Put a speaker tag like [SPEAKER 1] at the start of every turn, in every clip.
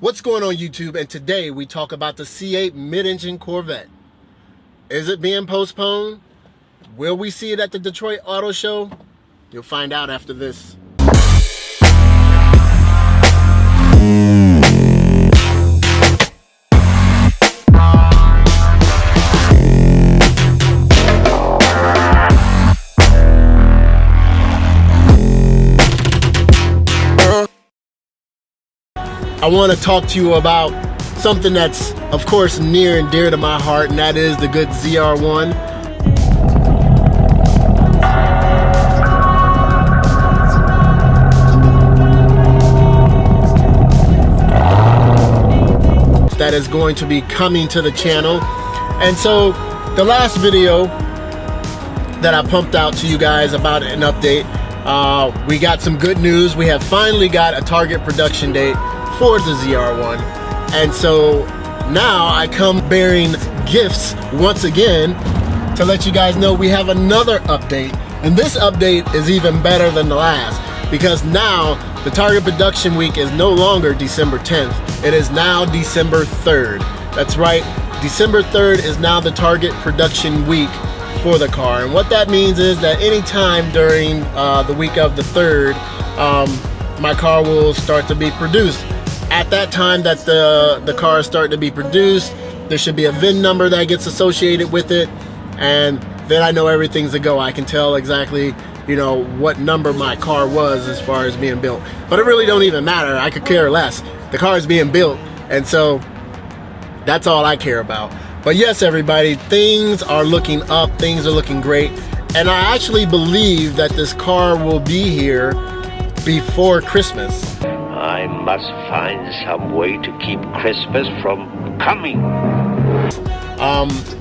[SPEAKER 1] What's going on YouTube? And today we talk about the C8 Mid-Engine Corvette. Is it being postponed? Will we see it at the Detroit Auto Show? You'll find out after this. I want to talk to you about something that's, of course, near and dear to my heart, and that is the good ZR1. That is going to be coming to the channel. And so the last video that I pumped out to you guys about an update, we got some good news. We have finally got a target production date for the ZR1, and so now I come bearing gifts once again to let you guys know we have another update, and this update is even better than the last because now the target production week is no longer December 10th. It is now December 3rd. That's right, December 3rd is now the target production week for the car, and what that means is that anytime during the week of the 3rd, my car will start to be produced. At that time that the cars start to be produced, there should be a VIN number that gets associated with it, and then I know everything's a go. I can tell exactly, you know, what number my car was as far as being built. But it really don't even matter. I could care less. The car is being built, and so that's all I care about. But yes, everybody, things are looking up. Things are looking great, and I actually believe that this car will be here before Christmas.
[SPEAKER 2] I must find some way to keep Christmas from coming.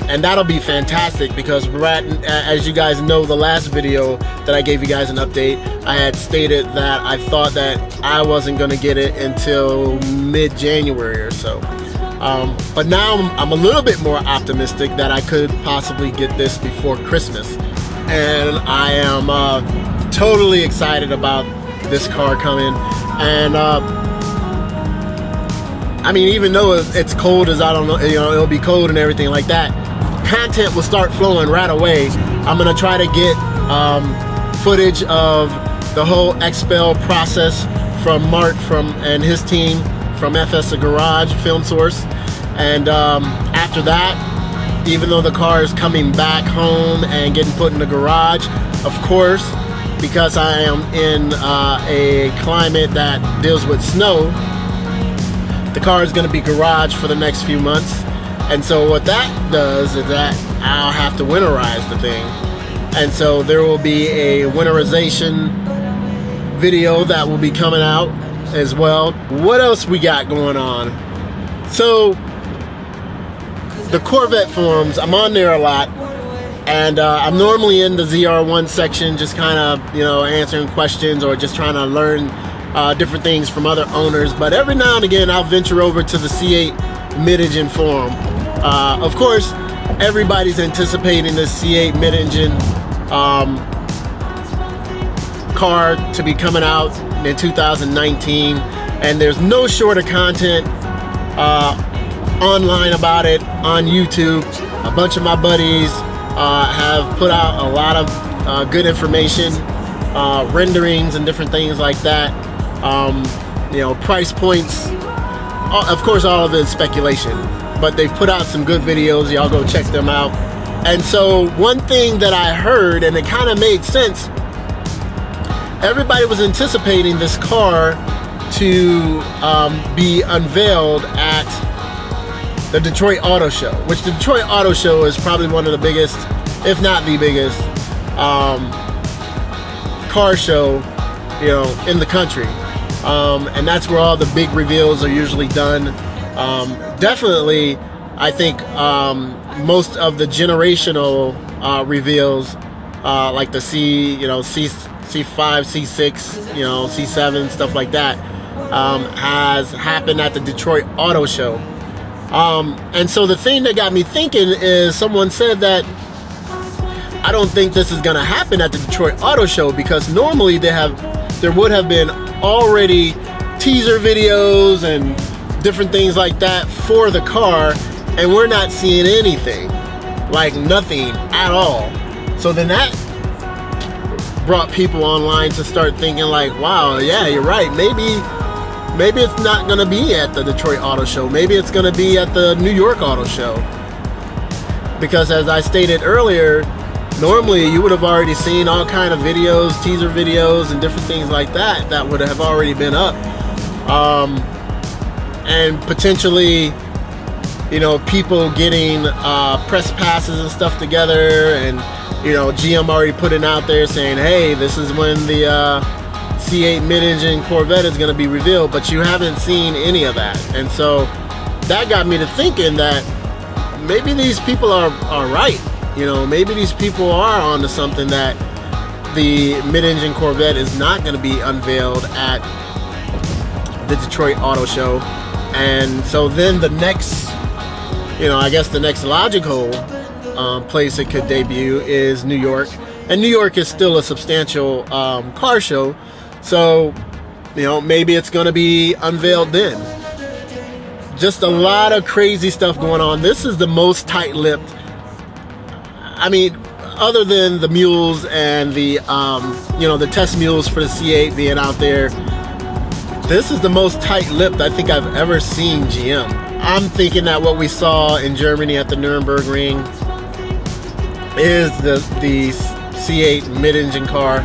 [SPEAKER 1] And that'll be fantastic because as you guys know, the last video that I gave you guys an update, I had stated that I thought that I wasn't going to get it until mid-January or so. But now I'm a little bit more optimistic that I could possibly get this before Christmas. And I am totally excited about this car coming. And I mean, even though it's cold as I don't know, you know, it'll be cold and everything like that, content will start flowing right away. I'm gonna try to get footage of the whole expel process from Mark and his team from FS Garage Film Source. And after that, even though the car is coming back home and getting put in the garage, of course, because I am in a climate that deals with snow, the car is going to be garaged for the next few months. And so what that does is that I'll have to winterize the thing. And so there will be a winterization video that will be coming out as well. What else we got going on? So the Corvette forums, I'm on there a lot. And I'm normally in the ZR1 section, just kind of, you know, answering questions or just trying to learn different things from other owners. But every now and again, I'll venture over to the C8 Mid-Engine forum. Of course, everybody's anticipating this C8 Mid-Engine car to be coming out in 2019. And there's no shorter content online about it on YouTube. A bunch of my buddies have put out a lot of good information, renderings and different things like that. You know, price points, of course all of it is speculation, but they've put out some good videos. Y'all go check them out. And so one thing that I heard, and it kind of made sense, everybody was anticipating this car to be unveiled at the Detroit Auto Show, which the Detroit Auto Show is probably one of the biggest, if not the biggest, car show, you know, in the country. And that's where all the big reveals are usually done. Definitely, I think most of the generational reveals, like the C5, C6, you know, C7, stuff like that, has happened at the Detroit Auto Show. And so the thing that got me thinking is someone said that I don't think this is gonna happen at the Detroit Auto Show because normally there would have been already teaser videos and different things like that for the car, and we're not seeing anything, like nothing at all. So then that brought people online to start thinking like, wow, yeah, you're right, maybe it's not gonna be at the Detroit Auto Show, maybe it's gonna be at the New York Auto Show. Because as I stated earlier, normally you would have already seen all kind of videos, teaser videos and different things like that that would have already been up. And potentially, you know, people getting press passes and stuff together, and you know, GM already putting out there saying, hey, this is when the C8 Mid-Engine Corvette is going to be revealed, but you haven't seen any of that. And so that got me to thinking that maybe these people are right. You know, maybe these people are onto something, that the Mid-Engine Corvette is not going to be unveiled at the Detroit Auto Show. And so then the next, you know, I guess the next logical place it could debut is New York. And New York is still a substantial car show. So, you know, maybe it's going to be unveiled then. Just a lot of crazy stuff going on. This is the most tight-lipped. I mean, other than the mules and the, you know, the test mules for the C8 being out there, this is the most tight-lipped I think I've ever seen GM. I'm thinking that what we saw in Germany at the Nürburgring is the C8 mid-engine car.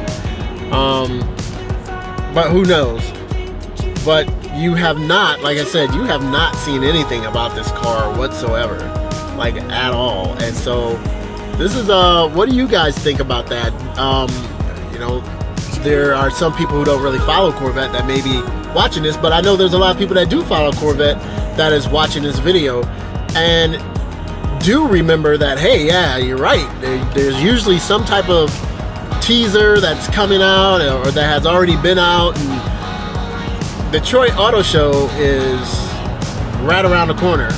[SPEAKER 1] But who knows? But you have not, like I said, you have not seen anything about this car whatsoever, like at all. And so this is what do you guys think about that? You know, there are some people who don't really follow Corvette that may be watching this, but I know there's a lot of people that do follow Corvette that is watching this video and do remember that, hey, yeah, you're right, there's usually some type of teaser that's coming out or that has already been out, and Detroit Auto Show is right around the corner.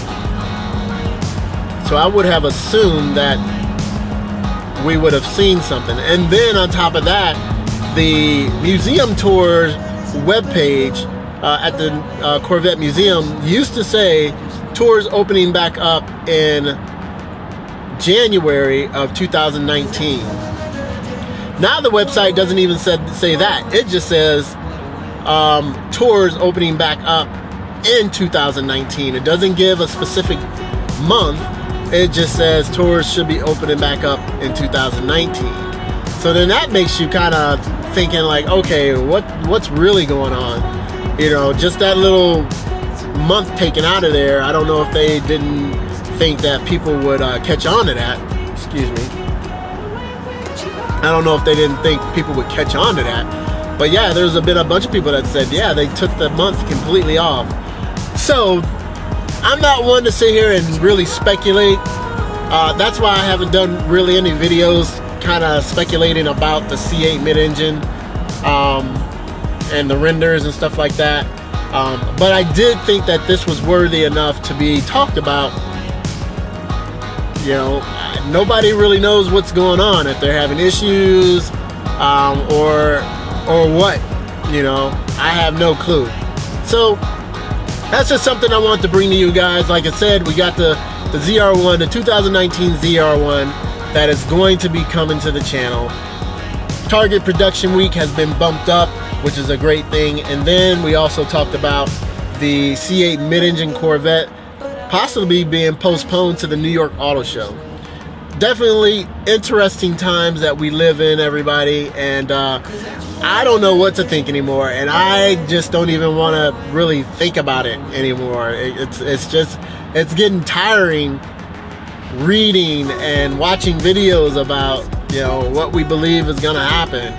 [SPEAKER 1] So I would have assumed that we would have seen something. And then on top of that, the museum tour webpage at the Corvette Museum used to say tours opening back up in January of 2019. Now the website doesn't even say that. It just says tours opening back up in 2019. It doesn't give a specific month. It just says tours should be opening back up in 2019. So then that makes you kind of thinking like, okay, what's really going on? You know, just that little month taken out of there. I don't know if they didn't think that people would catch on to that. Excuse me. I don't know if they didn't think people would catch on to that. But yeah, there's been a bunch of people that said, yeah, they took the month completely off. So I'm not one to sit here and really speculate. That's why I haven't done really any videos kind of speculating about the C8 mid-engine and the renders and stuff like that. But I did think that this was worthy enough to be talked about. You know, nobody really knows what's going on, if they're having issues or what. You know, I have no clue. So that's just something I want to bring to you guys. Like I said, we got the ZR1, the 2019 ZR1 that is going to be coming to the channel. Target production week has been bumped up, which is a great thing. And then we also talked about the C8 mid-engine Corvette possibly being postponed to the New York Auto Show. Definitely interesting times that we live in, everybody, and I don't know what to think anymore, and I just don't even want to really think about it anymore. It's getting tiring reading and watching videos about, you know, what we believe is gonna happen,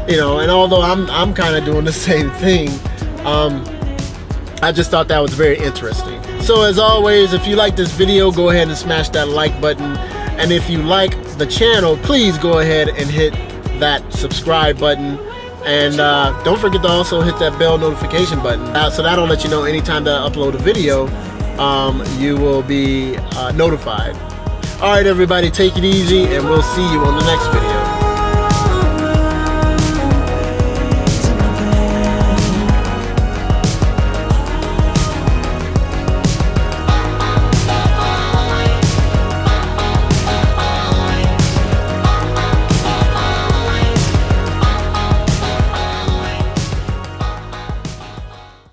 [SPEAKER 1] you know. And although I'm kind of doing the same thing, I just thought that was very interesting. So as always, if you like this video, go ahead and smash that like button. And if you like the channel, please go ahead and hit that subscribe button. And don't forget to also hit that bell notification button. So that'll let you know anytime that I upload a video, you will be notified. All right, everybody, take it easy, and we'll see you on the next video.